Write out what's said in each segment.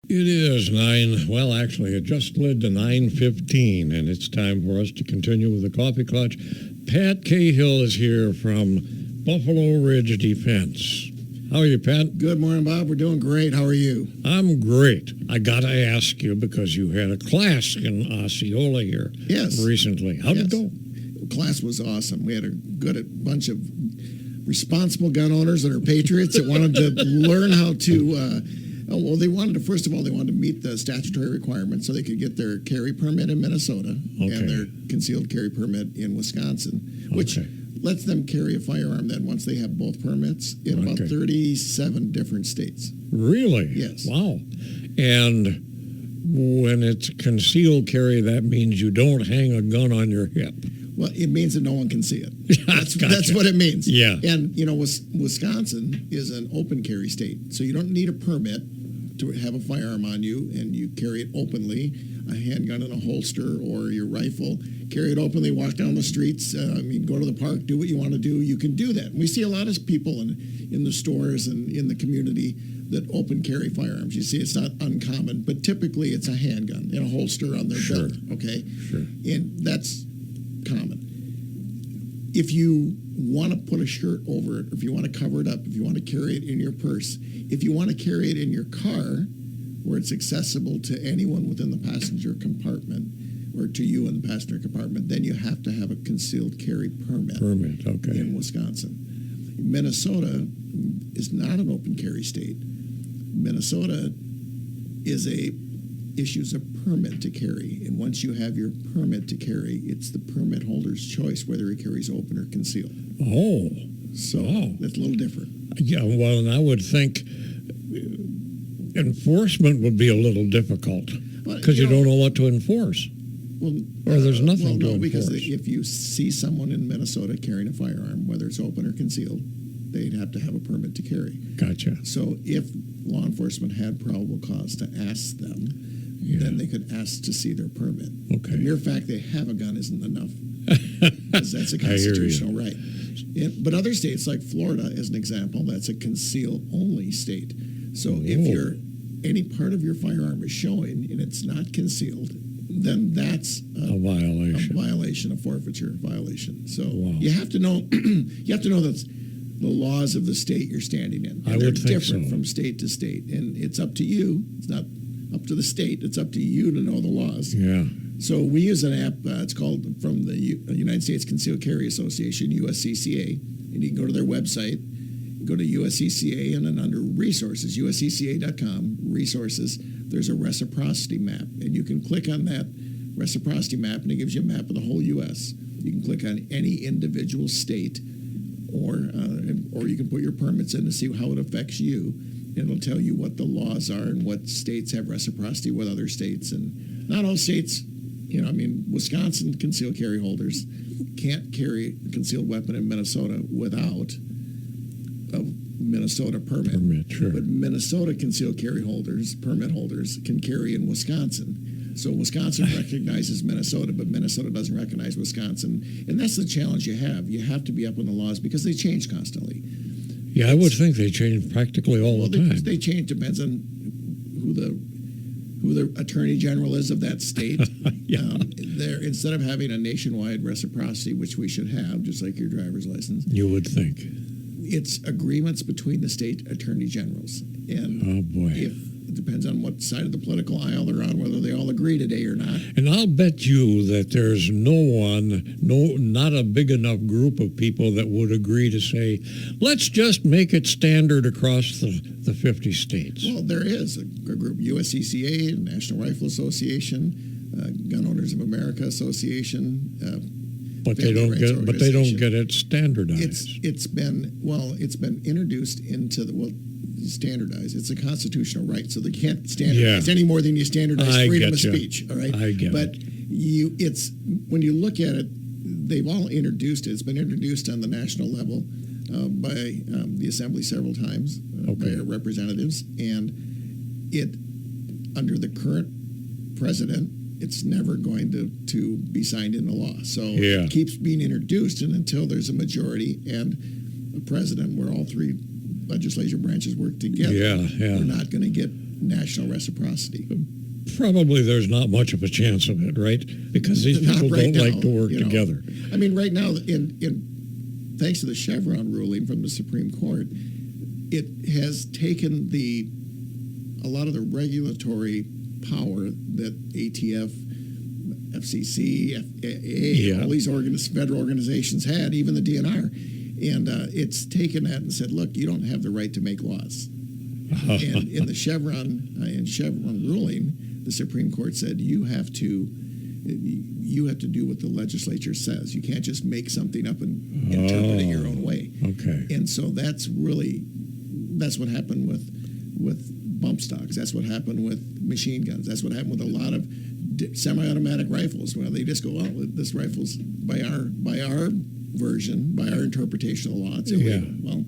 It is 9, well, actually, it just slid to 9:15, and it's time for us to continue with the Koffee Klatch. Pat Cahill is here from Buffalo Ridge Defense. How are you, Pat? Good morning, Bob. We're doing great. How are you? I'm great. I got to ask you, because you had a class in Osceola here recently. How'd it go? Class was awesome. We had a bunch of responsible gun owners that are patriots that wanted to learn how to... they wanted to meet the statutory requirements so they could get their carry permit in Minnesota and their concealed carry permit in Wisconsin, which lets them carry a firearm then once they have both permits in about 37 different states. Really? Yes. Wow. And when it's concealed carry, that means you don't hang a gun on your hip. Well, it means that no one can see it. Gotcha. That's what it means. Yeah. And, Wisconsin is an open carry state, so you don't need a permit to have a firearm on you, and you carry it openly, a handgun in a holster or your rifle, carry it openly, walk down the streets, go to the park, do what you want to do. You can do that. And we see a lot of people in the stores and in the community that open carry firearms. You see, it's not uncommon, but typically it's a handgun in a holster on their belt, okay? Sure. And that's common. If you want to put a shirt over it, or if you want to cover it up, if you want to carry it in your purse, if you want to carry it in your car where it's accessible to anyone within the passenger compartment or to you in the passenger compartment, then you have to have a concealed carry permit in Wisconsin. Minnesota is not an open carry state. Minnesota issues a permit to carry, and once you have your permit to carry, it's the permit holder's choice whether he carries open or concealed. So that's a little different. Yeah, well, and I would think enforcement would be a little difficult because you don't know what to enforce. Well, or there's nothing to enforce. Because if you see someone in Minnesota carrying a firearm, whether it's open or concealed, they'd have to have a permit to carry. Gotcha. So if law enforcement had probable cause to ask them, then they could ask to see their permit. The mere fact they have a gun isn't enough, because that's a constitutional right. But other states, like Florida, as an example, that's a conceal-only state. So if any part of your firearm is showing and it's not concealed, then that's a violation. A violation, a forfeiture violation. So you have to know. You have to know that the laws of the state you're standing in. And they're different from state to state, and it's up to you. It's not up to the state. It's up to you to know the laws. Yeah. So we use an app. It's called, from the United States Concealed Carry Association, USCCA, and you can go to their website, go to USCCA, and then under resources, uscca.com, resources, there's a reciprocity map, and you can click on that reciprocity map, and it gives you a map of the whole U.S. You can click on any individual state, or you can put your permits in to see how it affects you. It'll tell you what the laws are and what states have reciprocity with other states. And not all states, Wisconsin concealed carry holders can't carry a concealed weapon in Minnesota without a Minnesota permit. But Minnesota concealed carry holders, permit holders, can carry in Wisconsin. So Wisconsin recognizes Minnesota, but Minnesota doesn't recognize Wisconsin. And that's the challenge you have. You have to be up on the laws because they change constantly. Yeah, I would think they change practically all the time. They change, depends on who the attorney general is of that state. Instead of having a nationwide reciprocity, which we should have, just like your driver's license. You would think. It's agreements between the state attorney generals. And it depends on what side of the political aisle they're on, whether they all agree today or not. And I'll bet you that there's not a big enough group of people that would agree to say, let's just make it standard across the 50 states. Well, there is a group, USCCA, National Rifle Association, Gun Owners of America Association. But they don't get it standardized. It's been introduced into standardized. It's a constitutional right, so they can't standardize any more than you standardize freedom of speech. All right, when you look at it, they've all introduced it. It's been introduced on the national level by the Assembly several times by our representatives, and it under the current president, it's never going to be signed into law. So it keeps being introduced, and until there's a majority and a president where all three legislature branches work together, we're not going to get national international reciprocity. Probably there's not much of a chance of it, right? Because these people don't like to work together. I mean, right now, thanks to the Chevron ruling from the Supreme Court, it has taken a lot of the regulatory power that ATF, FCC, FAA, all these federal organizations had, even the DNR, and it's taken that and said, look, you don't have the right to make laws. And in the Chevron ruling, the Supreme Court said you have to do what the legislature says. You can't just make something up and interpret it your own way. Okay. And so that's what happened with bump stocks. That's what happened with machine guns. That's what happened with a lot of semi-automatic rifles. Well, they just go, oh, this rifle's by our version, by our interpretation of the law. It's illegal. Yeah. Well,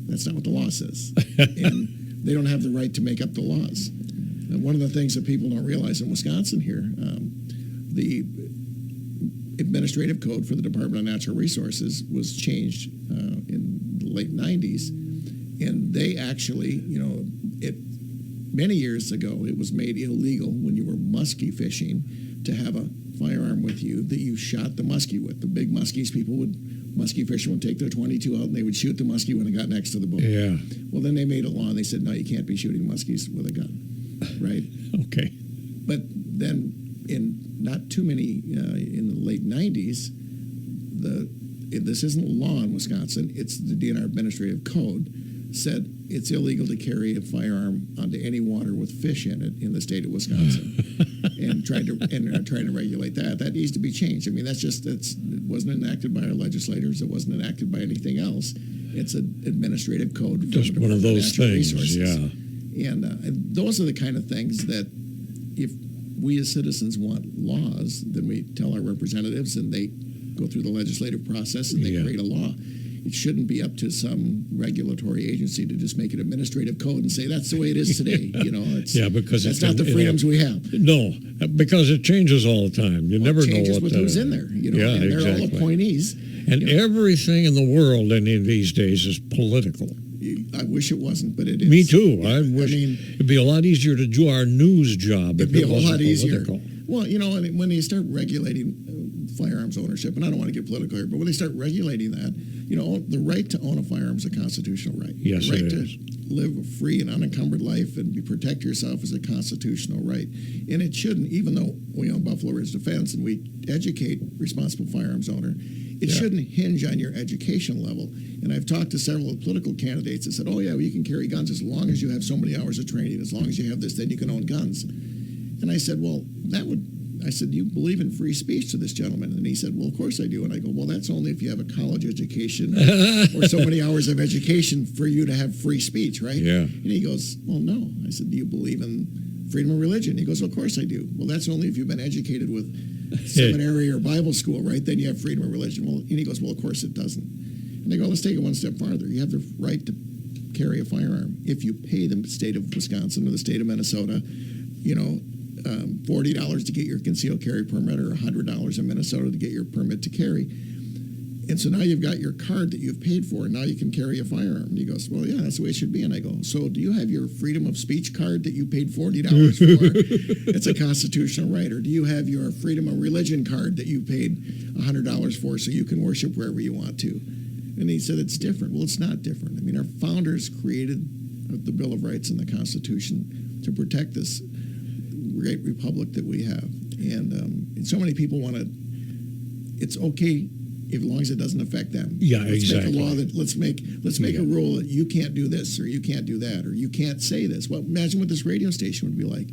that's not what the law says. And they don't have the right to make up the laws. And one of the things that people don't realize in Wisconsin here, the administrative code for the Department of Natural Resources was changed in the late 90s. And they actually, many years ago, it was made illegal when you were muskie fishing to have a firearm with you that you shot the muskie with. The big muskies, muskie fishermen would take their .22 out and they would shoot the muskie when it got next to the boat. Yeah. Well, then they made a law and they said, no, you can't be shooting muskies with a gun, right? Okay. But then in not too many, in the late 90s, this isn't law in Wisconsin, it's the DNR Administrative Code, said it's illegal to carry a firearm onto any water with fish in it in the state of Wisconsin, and trying to regulate that. That needs to be changed. I mean, it wasn't enacted by our legislators. It wasn't enacted by anything else. It's an administrative code. Just one of those things, resources. Yeah. And those are the kind of things that, if we as citizens want laws, then we tell our representatives, and they go through the legislative process and they create a law. It shouldn't be up to some regulatory agency to just make an administrative code and say that's the way it is today. Because that's not the freedoms we have. No, because it changes all the time. You never know what with who's in there. And they're all appointees. And everything in the world these days is political. I wish it wasn't, but it is. Me too. I wish it'd be a lot easier to do our news job if it wasn't political. Easier. Well, when they start regulating firearms ownership, and I don't want to get political here, but when they start regulating that, the right to own a firearm is a constitutional right. Yes, the right it to is. live a free and unencumbered life and protect yourself is a constitutional right. And it shouldn't, even though we own Buffalo Ridge Defense and we educate responsible firearms owner, it shouldn't hinge on your education level. And I've talked to several political candidates that said, oh yeah, well, you can carry guns as long as you have so many hours of training, as long as you have this, then you can own guns. And I said, well, I said, do you believe in free speech to this gentleman? And he said, well, of course I do. And I go, well, that's only if you have a college education or so many hours of education for you to have free speech, right? Yeah. And he goes, well, no. I said, do you believe in freedom of religion? He goes, well, of course I do. Well, that's only if you've been educated with seminary or Bible school, right? Then you have freedom of religion. Well, and he goes, well, of course it doesn't. And they go, let's take it one step farther. You have the right to carry a firearm if you pay the state of Wisconsin or the state of Minnesota, $40 to get your concealed carry permit or $100 in Minnesota to get your permit to carry. And so now you've got your card that you've paid for, and now you can carry a firearm. And he goes, well, yeah, that's the way it should be. And I go, so do you have your freedom of speech card that you paid $40 for? It's a constitutional right. Or do you have your freedom of religion card that you paid $100 for so you can worship wherever you want to? And he said, it's different. Well, it's not different. I mean, our founders created the Bill of Rights and the Constitution to protect this great republic that we have. And so many people want to, it's okay as long as it doesn't affect them. Yeah, let's exactly. Make a law that let's make a rule that you can't do this or you can't do that or you can't say this. Well, imagine what this radio station would be like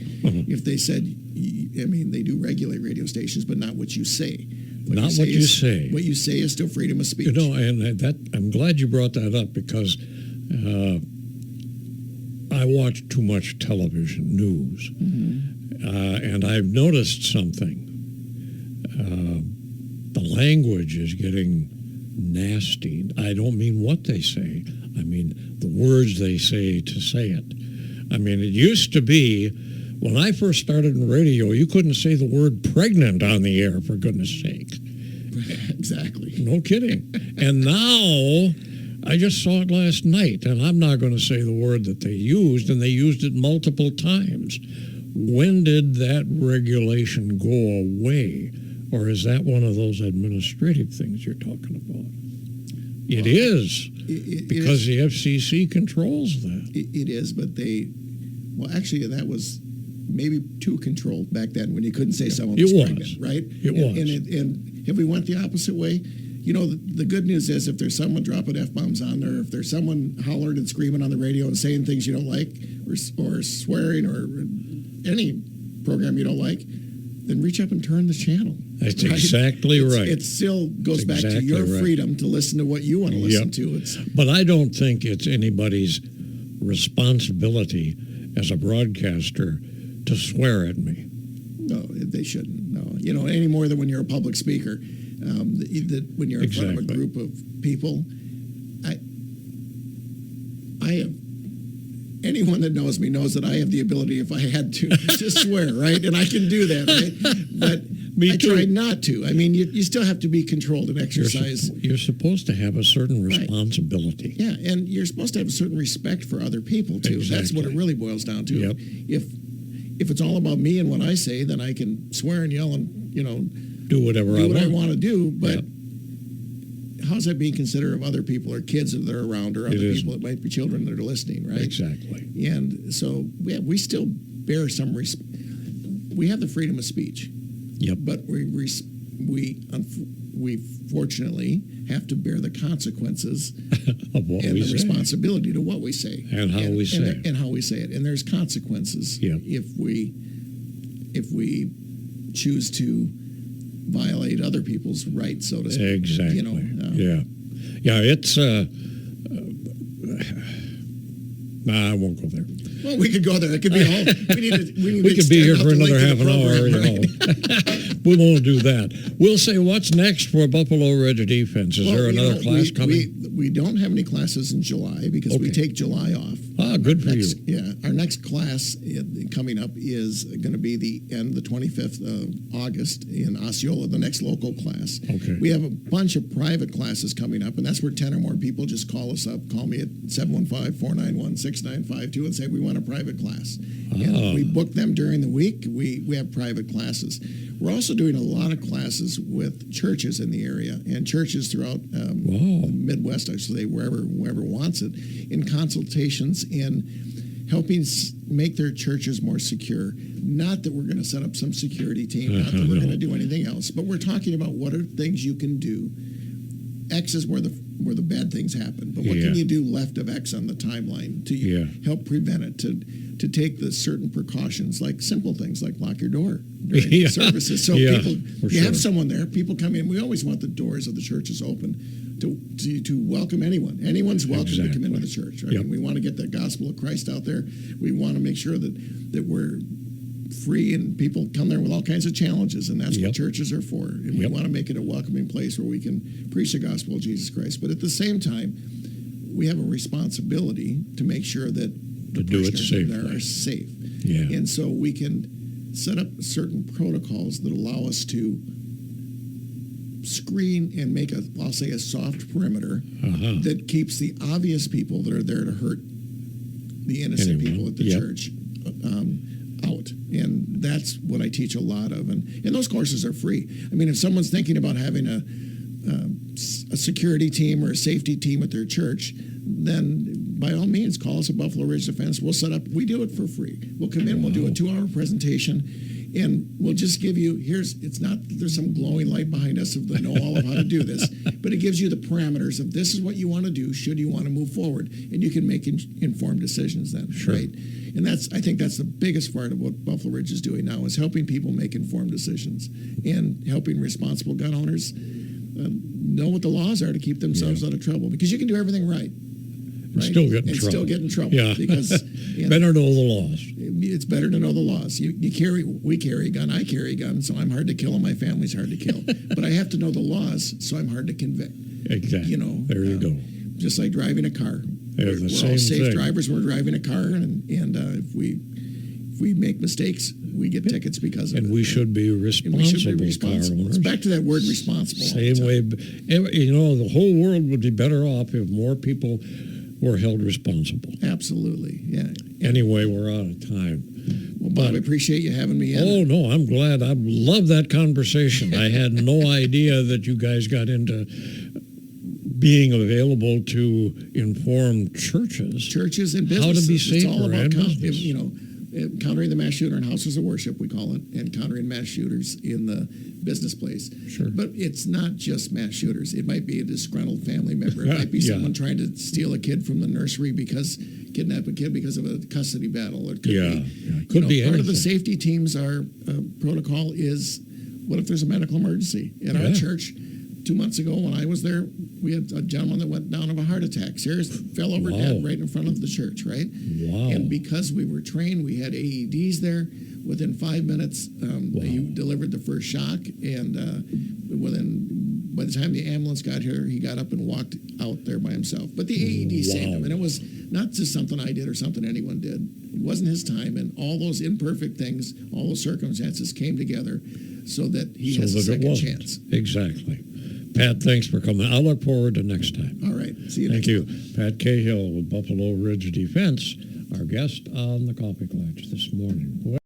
if they said, they do regulate radio stations, but not what you say. What you say. What you say is still freedom of speech. And I'm glad you brought that up because I watch too much television news, and I've noticed something. The language is getting nasty. I don't mean what they say. I mean the words they say to say it. I mean, it used to be, when I first started in radio, you couldn't say the word pregnant on the air, for goodness sake. Exactly. No kidding. And now I just saw it last night, and I'm not going to say the word that they used, and they used it multiple times. When did that regulation go away? Or is that one of those administrative things you're talking about? It is, because the FCC controls that. It is, but actually that was maybe too controlled back then when you couldn't say someone was pregnant, right? It was. And if we went the opposite way, the good news is if there's someone dropping F-bombs on there, if there's someone hollering and screaming on the radio and saying things you don't like, or swearing, or any program you don't like, then reach up and turn the channel. That's exactly right. It still goes back to your freedom to listen to what you want to listen to. But I don't think it's anybody's responsibility as a broadcaster to swear at me. No, they shouldn't. No, any more than when you're a public speaker. When you're in front of a group of people, I have. Anyone that knows me knows that I have the ability, if I had to swear, right? And I can do that, right? But I try not to. I mean, you still have to be controlled and exercise. You're supposed to have a certain responsibility. Right. Yeah, and you're supposed to have a certain respect for other people, too. Exactly. That's what it really boils down to. Yep. If it's all about me and what I say, then I can swear and yell and, do whatever I want to do, but how's that being considerate of other people or kids that are around or other people that might be children that are listening, right? Exactly. And so we still bear some we have the freedom of speech. Yep. But we fortunately have to bear the consequences of what and we the say. responsibility to what we say And how we say it. And how we say it. And there's consequences if we choose to violate other people's rights, so to speak. Exactly. It's I won't go there. Well, we could go there. It could be all. We could be here for another half an hour. Right? We won't do that. We'll say what's next for Buffalo Ridge Defense. Is there another class coming? We don't have any classes in July because we take July off. Good for you. Yeah, our next class coming up is going to be the 25th of August in Osceola, the next local class. Okay. We have a bunch of private classes coming up, and that's where 10 or more people just call us up. Call me at 715-491-6952 and say we want a private class. And we book them during the week. We have private classes. We're also doing a lot of classes with churches in the area and churches throughout the Midwest, I should say, wherever wants it, in consultations and helping make their churches more secure. Not that we're going to set up some security team, not that we're going to do anything else, but we're talking about what are things you can do. X is where the bad things happen, but what can you do left of X on the timeline to help prevent it, to take the certain precautions, like simple things like lock your door during services. So people, have someone there, people come in. We always want the doors of the churches open to welcome anyone. Anyone's welcome to come into the church. Right? And we want to get the gospel of Christ out there. We want to make sure that we're free, and people come there with all kinds of challenges, and that's what churches are for. And we want to make it a welcoming place where we can preach the gospel of Jesus Christ. But at the same time, we have a responsibility to make sure that the parishioners in there are safe. Yeah. And so we can set up certain protocols that allow us to screen and make I'll say a soft perimeter that keeps the obvious people that are there to hurt the innocent people at the church out. And that's what I teach a lot of. And those courses are free. I mean, if someone's thinking about having a security team or a safety team at their church, then by all means, call us at Buffalo Ridge Defense. We'll set up, we do it for free. We'll come in, we'll do a 2-hour presentation, and we'll just give you, it's not that there's some glowing light behind us of the know-all of how to do this, but it gives you the parameters of this is what you want to do, should you want to move forward, and you can make informed decisions then, right? And I think that's the biggest part of what Buffalo Ridge is doing now, is helping people make informed decisions and helping responsible gun owners know what the laws are to keep themselves out of trouble, because you can do everything right. Still get in trouble. Still get in trouble. Yeah. Because better know the laws. It's better to know the laws. We carry a gun. I carry a gun, so I'm hard to kill, and my family's hard to kill. But I have to know the laws, so I'm hard to convict. Exactly. There you go. Just like driving a car. We're all safe drivers. We're driving a car, and if if we make mistakes, we get tickets because of it. And we should be responsible, car owners. It's back to that word responsible. Same way, the whole world would be better off if more people were held responsible. Absolutely, yeah. Anyway, we're out of time. Well, Bob, I appreciate you having me in. Oh, no, I'm glad. I love that conversation. I had no idea that you guys got into being available to inform churches and businesses. how to be safer. It's all about and countering the mass shooter in houses of worship, we call it, and countering mass shooters in the business place. Sure. But it's not just mass shooters. It might be a disgruntled family member. It might be someone trying to steal a kid from the nursery kidnap a kid because of a custody battle. Or it could be part of the safety teams. Our protocol is, what if there's a medical emergency? In our church, 2 months ago when I was there, we had a gentleman that went down of a heart attack. Serious, fell over dead right in front of the church, right? Wow. And because we were trained, we had AEDs there. Within 5 minutes, they delivered the first shock, and by the time the ambulance got here, he got up and walked out there by himself. But the AED saved him, and it was not just something I did or something anyone did. It wasn't his time, and all those imperfect things, all those circumstances came together so that he has a second chance. Exactly. Pat, thanks for coming. I look forward to next time. All right. See you next time. Thank you. Pat Cahill with Buffalo Ridge Defense, our guest on the Coffee Klatch this morning. Well,